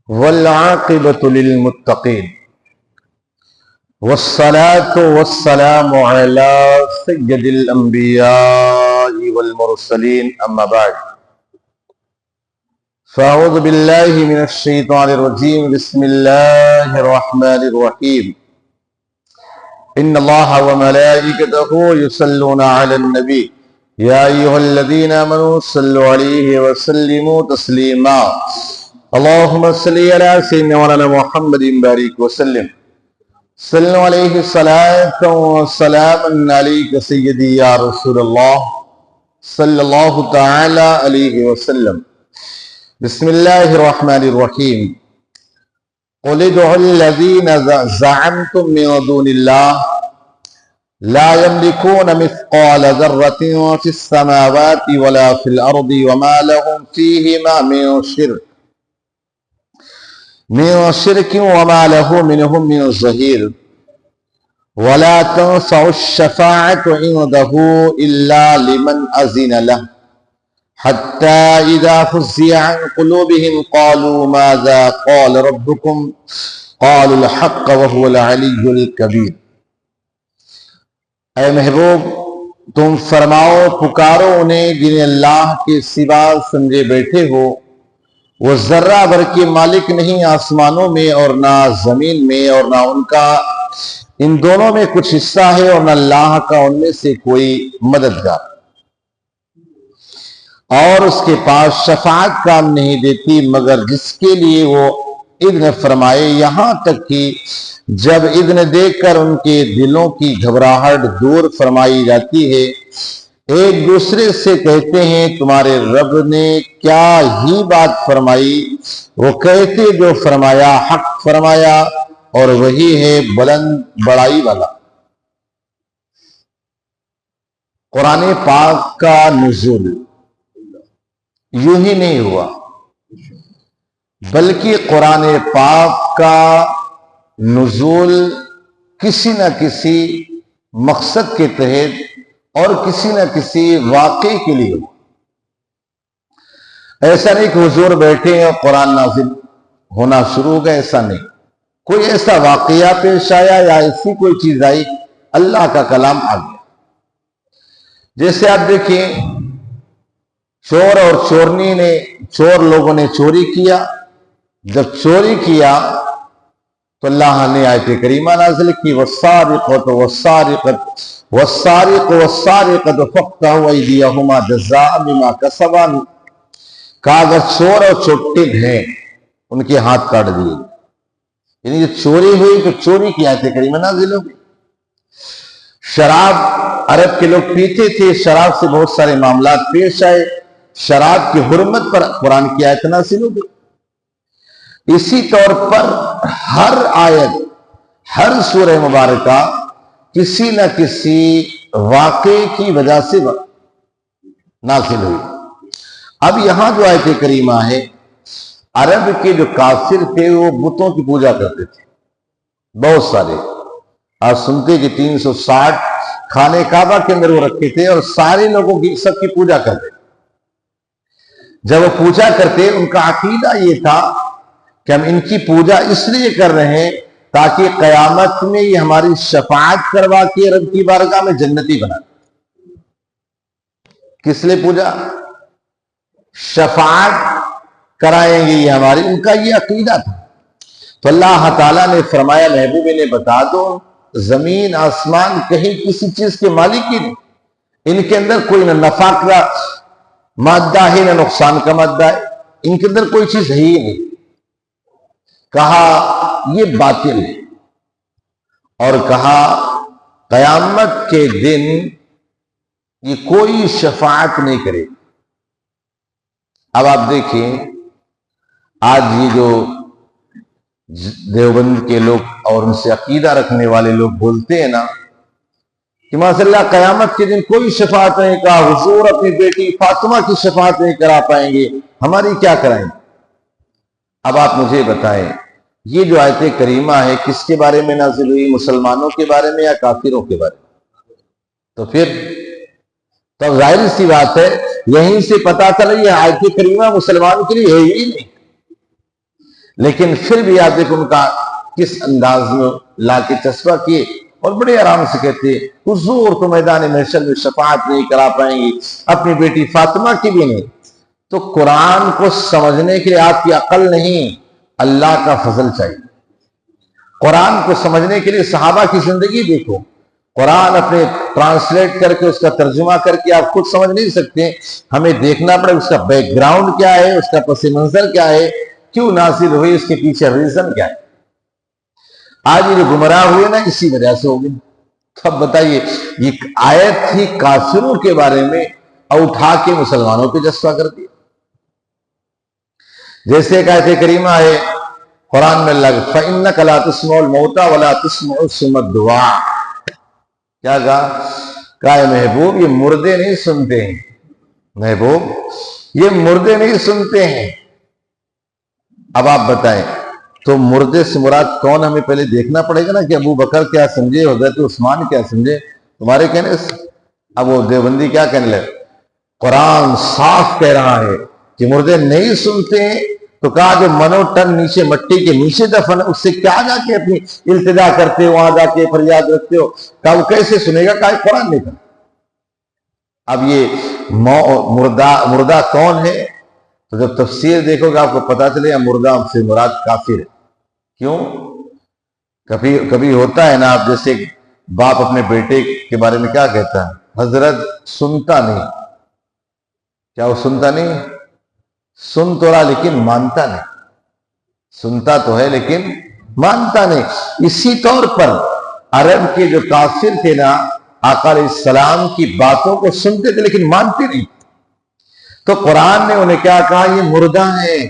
والعاقبة للمتقين والصلاة والسلام على سيد الأنبياء والمرسلين أما بعد فأعوذ بالله من الشيطان الرجيم بسم الله الرحمن الرحيم إن الله وملائكته يصلون على النبي يا أيها الذين آمنوا صلوا عليه وسلموا تسليما اللهم صل على سيدنا مولانا محمد بارك وسلم صلوا عليه صلاة وسلام عليك سيدي يا رسول الله صلى الله تعالى عليه وسلم بسم الله الرحمن الرحيم قل ادعوا الذين زعمتم من دون الله لا يملكون مثقال ذرة في السماوات ولا في الأرض وما لهم فيهما من شرك وما له منهم من ظهير ولا تنفع الشفاعة عنده إلا لمن أذن له حتى إذا فزع عن قلوبهم قالوا ماذا قال ربكم قالوا الحق وهو العلي الكبير۔ اے محبوب تم فرماؤ پکارو انہیں جنہیں اللہ کے سوا سمجھے بیٹھے ہو، وہ ذرہ بھر کے مالک نہیں آسمانوں میں اور نہ زمین میں، اور نہ ان کا ان دونوں میں کچھ حصہ ہے، اور نہ اللہ کا ان میں سے کوئی مددگار، اور اس کے پاس شفاعت کام نہیں دیتی مگر جس کے لیے وہ اذن فرمائے، یہاں تک کہ جب اذن دے کر ان کے دلوں کی گھبراہٹ دور فرمائی جاتی ہے، ایک دوسرے سے کہتے ہیں تمہارے رب نے کیا ہی بات فرمائی، وہ کہتے جو فرمایا حق فرمایا اور وہی ہے بلند بڑائی والا۔ قرآن پاک کا نزول یوں ہی نہیں ہوا، بلکہ قرآن پاک کا نزول کسی نہ کسی مقصد کے تحت اور کسی نہ کسی واقعے کے لیے ہوا۔ ایسا نہیں کہ حضور بیٹھے اور قرآن نازل ہونا شروع ہو گیا، ایسا نہیں، کوئی ایسا واقعہ پیش آیا یا ایسی کوئی چیز آئی، اللہ کا کلام آ گیا۔ جیسے آپ دیکھیں چور اور چورنی نے، چور لوگوں نے چوری کیا، جب چوری کیا تو اللہ نے آیت کریمہ نازل کی والسارقۃ والسارقۃ فاقطعوا ایدیہما جزاء بما کسبا، کہا اگر چور اور چوٹے ہیں ان کے ہاتھ کاٹ دیے، یعنی جو چوری ہوئی تو چوری کی آیت کریمہ نازل ہو گئی۔ شراب عرب کے لوگ پیتے تھے، شراب سے بہت سارے معاملات پیش آئے، شراب کی حرمت پر قرآن کی آیت نازل ہو گئی۔ اسی طور پر ہر آیت، ہر سورہ مبارکہ کسی نہ کسی واقعے کی وجہ سے نازل ہوئی۔ اب یہاں جو آیت کریمہ ہے، عرب کے جو کافر تھے وہ بتوں کی پوجا کرتے تھے، بہت سارے، آپ سنتے کہ 360 خانہ کعبہ کے اندر وہ رکھے تھے اور سارے لوگوں کی سب کی پوجا کرتے۔ جب وہ پوجا کرتے ان کا عقیدہ یہ تھا کہ ہم ان کی پوجا اس لیے کر رہے ہیں تاکہ قیامت میں یہ ہماری شفاعت کروا کے رب کی بارگاہ میں جنتی بنا۔ کس لیے پوجا؟ شفاعت کرائیں گے یہ ہماری، ان کا یہ عقیدہ تھا۔ تو اللہ تعالیٰ نے فرمایا محبوب نے بتا دو زمین آسمان کہیں کسی چیز کے مالک ہی نہیں، ان کے اندر کوئی نہ نفع کا مادہ ہے نہ نقصان کا مادہ ہے، ان کے اندر کوئی چیز ہے ہی نہیں۔ کہا یہ باطل ہے، اور کہا قیامت کے دن یہ کوئی شفاعت نہیں کرے۔ اب آپ دیکھیں آج یہ جو دیوبند کے لوگ اور ان سے عقیدہ رکھنے والے لوگ بولتے ہیں نا کہ ماشاء اللہ قیامت کے دن کوئی شفاعت نہیں، کہا حضور اپنی بیٹی فاطمہ کی شفاعت نہیں کرا پائیں گے، ہماری کیا کرائیں؟ اب آپ مجھے بتائیں یہ جو آیت کریمہ ہے کس کے بارے میں نازل ہوئی، مسلمانوں کے بارے میں یا کافروں کے بارے میں؟ تو پھر تو ظاہر سی بات ہے یہیں سے پتا چلا یہ آیت کریمہ مسلمان کے لیے ہے ہی نہیں، لیکن پھر بھی آپ دیکھو ان کا کس انداز میں لا کے چسپا کیے اور بڑے آرام سے کہتے ہیں حضور تو میدان محشر میں شفاعت نہیں کرا پائیں گی، اپنی بیٹی فاطمہ کی بھی نہیں۔ تو قرآن کو سمجھنے کے لیے آپ کی عقل نہیں، اللہ کا فضل چاہیے۔ قرآن کو سمجھنے کے لیے صحابہ کی زندگی دیکھو، قرآن اپنے ٹرانسلیٹ کر کے اس کا ترجمہ کر کے آپ خود سمجھ نہیں سکتے، ہمیں دیکھنا پڑے اس کا بیک گراؤنڈ کیا ہے، اس کا پس منظر کیا ہے، کیوں نازل ہوئی، اس کے پیچھے ریزن کیا ہے۔ آج یہ جو گمراہ ہوئے نا اسی وجہ سے ہو گئے۔ اب بتائیے یہ آیت تھی کافروں کے بارے میں اور اٹھا کے مسلمانوں پہ جسپا کر دیا۔ جیسے ایک آیت کریمہ ہے قرآن میں فَإِنَّكَ لَا تُسْمِعُ الْمَوْتَى وَلَا تُسْمِعُ الصُّمَّ الدُّعَاءَ۔ کیا کہا ہے محبوب یہ مردے نہیں سنتے ہیں، محبوب یہ مردے نہیں سنتے ہیں۔ اب آپ بتائیں تو مردے سے مراد کون، ہمیں پہلے دیکھنا پڑے گا نا کہ ابو بکر کیا سمجھے، حضرت عثمان کیا سمجھے تمہارے کہنے سے۔ اب وہ دیوبندی کیا کہنے لگے، قرآن صاف کہہ رہا ہے کہ مردے نہیں سنتے ہیں، تو کہا جو منو ٹن نیچے مٹی کے نیچے دفن اس سے کیا جا کے اپنی التجا کرتے ہو، وہاں جا کے فریاد رکھتے ہو، کہا وہ کیسے سنے گا، کہا قرآن نہیں کہا۔ اب یہ مردہ کون ہے، تو جب تفسیر دیکھو گے آپ کو پتا چلے گا مردہ سے مراد کافر ہے۔ کیوں؟ کبھی ہوتا ہے نا، آپ جیسے باپ اپنے بیٹے کے بارے میں کیا کہتا ہے، حضرت سنتا نہیں، کیا وہ سنتا نہیں، سن تو رہا لیکن مانتا نہیں، سنتا تو ہے لیکن مانتا نہیں۔ اسی طور پر عرب کے جو کافر تھے نا، آقا علیہ السلام کی باتوں کو سنتے تھے لیکن مانتے نہیں۔ تو قرآن نے انہیں کیا کہا، یہ مردہ ہیں۔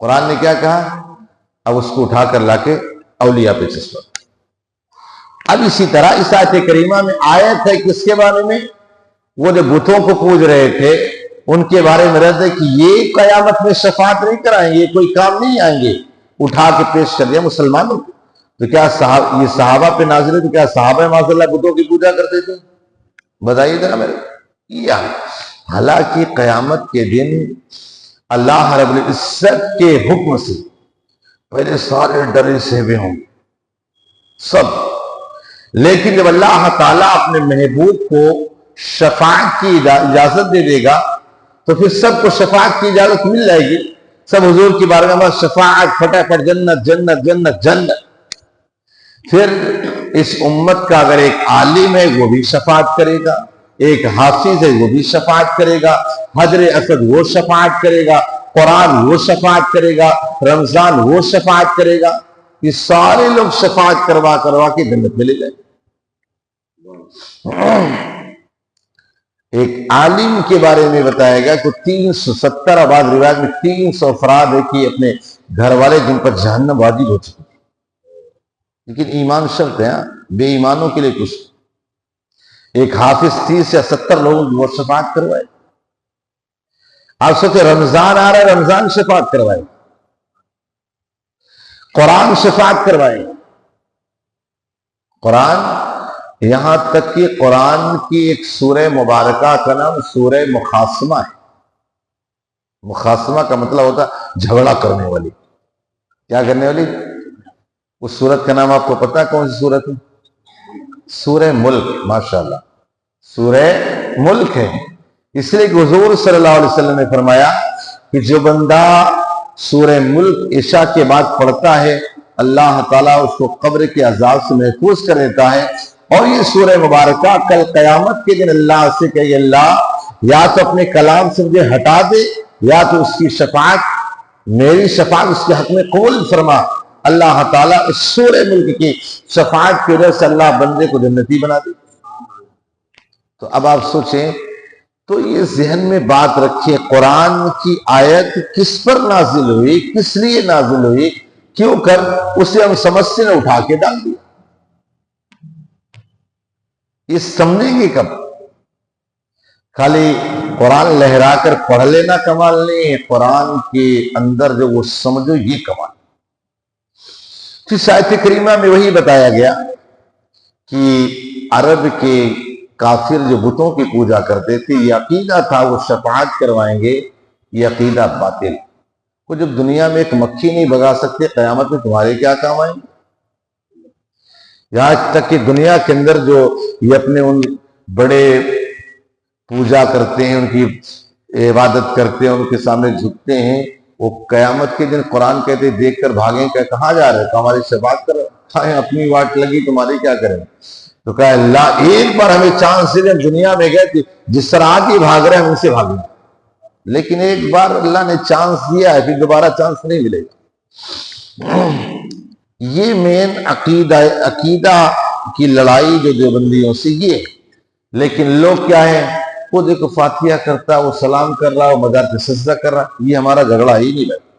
قرآن نے کیا کہا، اب اس کو اٹھا کر لا کے اولیاء پہ چسپا۔ اب اسی طرح اس آیت کریمہ میں آیت ہے کس کے بارے میں، وہ جو بتوں کو پوج رہے تھے ان کے بارے میں رد ہے کہ یہ قیامت میں شفاعت نہیں کرائیں گے، یہ کوئی کام نہیں آئیں گے، اٹھا کے پیش کر دیا مسلمانوں کو۔ تو کیا یہ صحابہ پہ نازل ہے، تو کیا صحابہ معاذ اللہ بتوں کی پوجا کرتے تھے؟ بتائیے ذرا میرے۔ حالانکہ قیامت کے دن اللہ رب العزت کے حکم سے پہلے سارے ڈرے سہبے ہوں گے سب، لیکن جب اللہ تعالیٰ اپنے محبوب کو شفاعت کی اجازت دے دے گا تو پھر سب کو شفاعت کی اجازت مل جائے گی، سب حضور کی بارگاہ میں شفاعت، پھٹافٹ جنت جنت جنت جنت۔ پھر اس امت کا اگر ایک عالم ہے وہ بھی شفاعت کرے گا، ایک حافظ ہے وہ بھی شفاعت کرے گا، حجر اسود وہ شفاعت کرے گا، قرآن وہ شفاعت کرے گا، رمضان وہ شفاعت کرے گا، یہ سارے لوگ شفاعت کروا کے جنت میں لے جائیں۔ ایک عالم کے بارے میں بتایا گیا کہ 370 آباد روایت میں 300 افراد ہے کہ اپنے گھر والے جن پر جہنم واجب ہو چکی، لیکن ایمان شرط ہے، بے ایمانوں کے لیے کچھ۔ ایک حافظ 30 یا 70 لوگوں کی وہ شفاعت کروائے۔ آپ سوچے رمضان آ رہا ہے، رمضان شفاعت کروائے، قرآن شفاعت کروائے، قرآن، یہاں تک کہ قرآن کی ایک سورہ مبارکہ کا نام سورہ مخاصمہ ہے۔ مخاصمہ کا مطلب ہوتا ہے جھگڑا کرنے والی، کیا کرنے والی؟ اس سورت کا نام آپ کو پتا کون سی سورت ہے؟ سورہ ملک۔ ماشاءاللہ سورہ ملک ہے، اس لیے کہ حضور صلی اللہ علیہ وسلم نے فرمایا کہ جو بندہ سورہ ملک عشاء کے بعد پڑھتا ہے اللہ تعالیٰ اس کو قبر کے عذاب سے محفوظ کر دیتا ہے۔ اور یہ سورہ مبارکہ کل قیامت کے دن اللہ سے کہے اللہ یا تو اپنے کلام سے مجھے ہٹا دے، یا تو اس کی شفاعت، میری شفاعت اس کے حق میں قبول فرما۔ اللہ تعالیٰ اس سورہ ملک کی شفاعت کی وجہ سے اللہ بندے کو جنتی بنا دے۔ تو اب آپ سوچیں، تو یہ ذہن میں بات رکھیے قرآن کی آیت کس پر نازل ہوئی، کس لیے نازل ہوئی، کیوں کر اسے ہم سمجھ نے اٹھا کے ڈال دیا۔ یہ سمجھیں گے کب؟ خالی قرآن لہرا کر پڑھ لینا کمال نہیں ہے، قرآن کے اندر جو وہ سمجھو یہ کمال۔ پھر آیت کریمہ میں وہی بتایا گیا کہ عرب کے کافر جو بتوں کی پوجا کرتے تھے یہ عقیدہ تھا وہ شفاعت کروائیں گے، یہ عقیدہ باطل۔ وہ جب دنیا میں ایک مکھی نہیں بھگا سکتے، قیامت میں تمہارے کیا کام آئیں گے؟ یہاں تک کہ دنیا کے اندر جو یہ اپنے ان بڑے پوجا کرتے ہیں، ان کی عبادت کرتے ہیں، ان کے سامنے جھکتے ہیں، وہ قیامت کے دن قرآن کہتے دیکھ کر بھاگیں کہ کہاں جا رہے؟ تو ہماری سے بات کرو، اپنی واٹ لگی تمہاری کیا کریں؟ تو کہا اللہ ایک بار ہمیں چانس دے، دنیا میں گئے تھے جس طرح آج ہی بھاگ رہے ہیں ہم ان سے بھاگیں، لیکن ایک بار اللہ نے چانس دیا ہے، پھر دوبارہ چانس نہیں ملے گا۔ یہ مین عقیدہ کی لڑائی جو دیوبندیوں سے یہ ہے۔ لیکن لوگ کیا ہے، وہ دیکھو فاتحہ کرتا، وہ سلام کر رہا، وہ مزار پہ سجدہ کر رہا، یہ ہمارا جھگڑا ہی نہیں لگا۔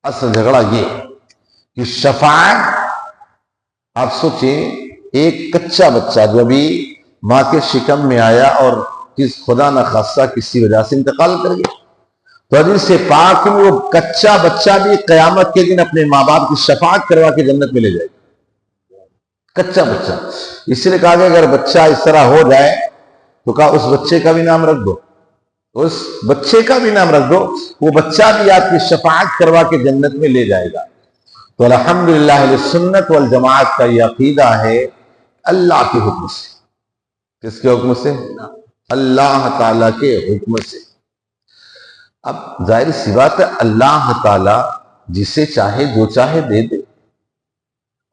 اصل جھگڑا یہ کہ شفاعت، آپ سوچیں ایک کچا بچہ جو ابھی ماں کے شکم میں آیا اور خدا نہ خاصہ کسی وجہ سے انتقال کر گیا، تو حدیث پاک میں وہ کچا بچہ بھی قیامت کے دن اپنے ماں باپ کی شفاعت کروا کے جنت میں لے جائے گا، کچا بچہ۔ اس لیے کہا کہ اگر بچہ اس طرح ہو جائے تو کہا اس بچے کا بھی نام رکھ دو، اس بچے کا بھی نام رکھ دو، وہ بچہ بھی آپ کی شفاعت کروا کے جنت میں لے جائے گا۔ تو الحمدللہ اہل سنت والجماعت کا یہ عقیدہ ہے اللہ کے حکم سے۔ کس کے حکم سے؟ اللہ تعالیٰ کے حکم سے۔ اب ظاہر سی بات ہے اللہ تعالیٰ جسے چاہے جو چاہے دے دے۔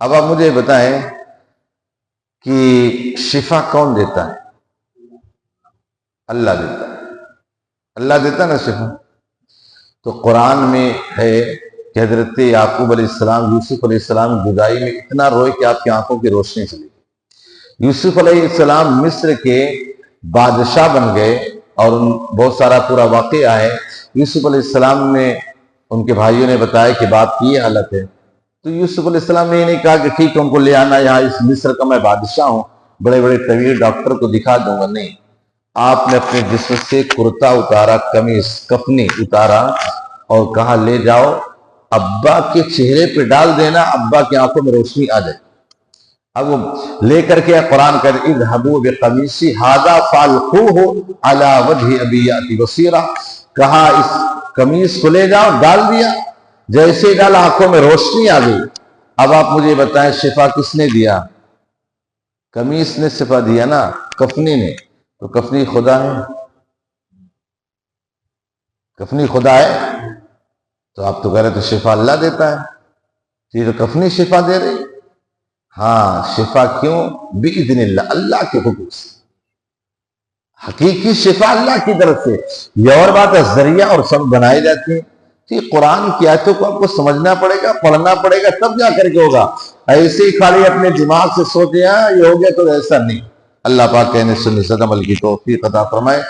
اب آپ مجھے بتائیں کہ شفا کون دیتا ہے؟ اللہ دیتا ہے، اللہ دیتا ہے نا شفا۔ تو قرآن میں ہے کہ حضرت یعقوب علیہ السلام یوسف علیہ السلام جدائی میں اتنا روئے کہ آپ کی آنکھوں کی روشنی چلی گئی۔ یوسف علیہ السلام مصر کے بادشاہ بن گئے اور بہت سارا پورا واقعہ ہے۔ یوسف علیہ السلام نے، ان کے بھائیوں نے بتایا کہ باپ کی یہ حالت ہے، تو یوسف علیہ السلام نے یہ نہیں کہا کہ ٹھیک ہے ان کو لے آنا، یہاں اس مصر کا میں بادشاہ ہوں، بڑے بڑے طویل ڈاکٹر کو دکھا دوں گا، نہیں۔ آپ نے اپنے جسم سے کرتا اتارا، قمیص کفنی اتارا اور کہا لے جاؤ، ابا کے چہرے پہ ڈال دینا، ابا کی آنکھوں میں روشنی آ جائے۔ اب وہ لے کر کے قرآن کہتے اذهبوا بقمیصی ھذا فالقوہ علی وجہ ابی یأتی بصیرا، کہا اس قمیص کو لے جاؤ، ڈال دیا، جیسے ڈال آنکھوں میں روشنی آ گئی۔ اب آپ مجھے بتائیں شفا کس نے دیا؟ قمیص نے شفا دیا نا، کفنی نے۔ تو کفنی خدا ہے؟ کفنی خدا ہے؟ تو آپ تو کہہ رہے تو شفا اللہ دیتا ہے، یہ تو کفنی شفا دے رہی۔ ہاں شفا کیوں؟ بِإِذْنِ اللہ، اللہ کے حکم سے۔ حقیقی شفا اللہ کی طرف سے، یہ اور بات ہے ذریعہ اور سب بنائے جاتے ہیں۔ کہ قرآن کی آیتوں کو آپ کو سمجھنا پڑے گا، پڑھنا پڑے گا، تب جا کر کے ہوگا۔ ایسے ہی خالی اپنے دماغ سے سوچے یہ ہو گیا تو ایسا نہیں۔ اللہ پاک کہنے سننے سے عمل کی توفیق عطا فرمائے۔